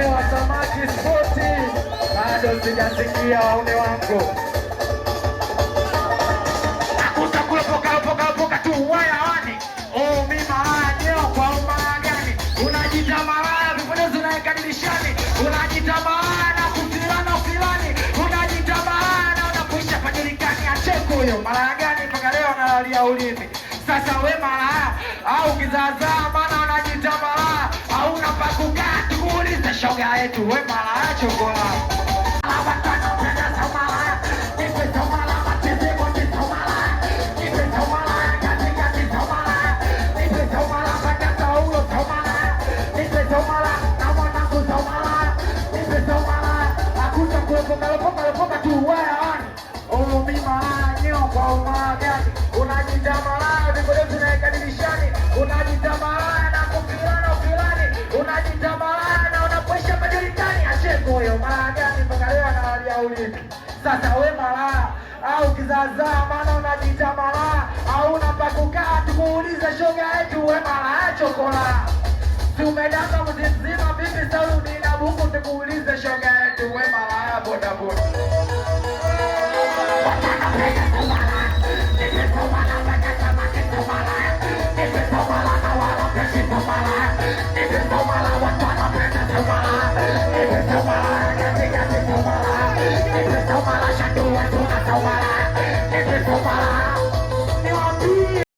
wa Samaki Spoti, bado sijasikia waune wangu. Nakuta tu wayawani. Oh, mi malaya nyeo kwa umalaya gani? Unajita malaya vipodozi unaeka dirishani. Unajita malaya na kusilana filani. Unajita malaya na unakuisha pajulikani. Acheko huyo malaya gani mpaka leo analalia ulizi. Sasa we malaya au kizazaa mana unajita malaya. Au unapakukaa tukuulize shoga yetu we malaya chokola. Unajita malaya vipodozi unaeka dirishani. Unajita malaya na kufilana filani. Unajita malaya na unapoisha pajulikani. Acheko huyo malaya gani mpaka leo analalia ulizi. Sasa we malaya au kizazaa mana unajita malaya. Au unapakukaa tukuulize shoga yetu we malaya chokola. Si umedanga mzima vipi Saudi na Bungu tukuulize shoga yetu we malaya boda boda.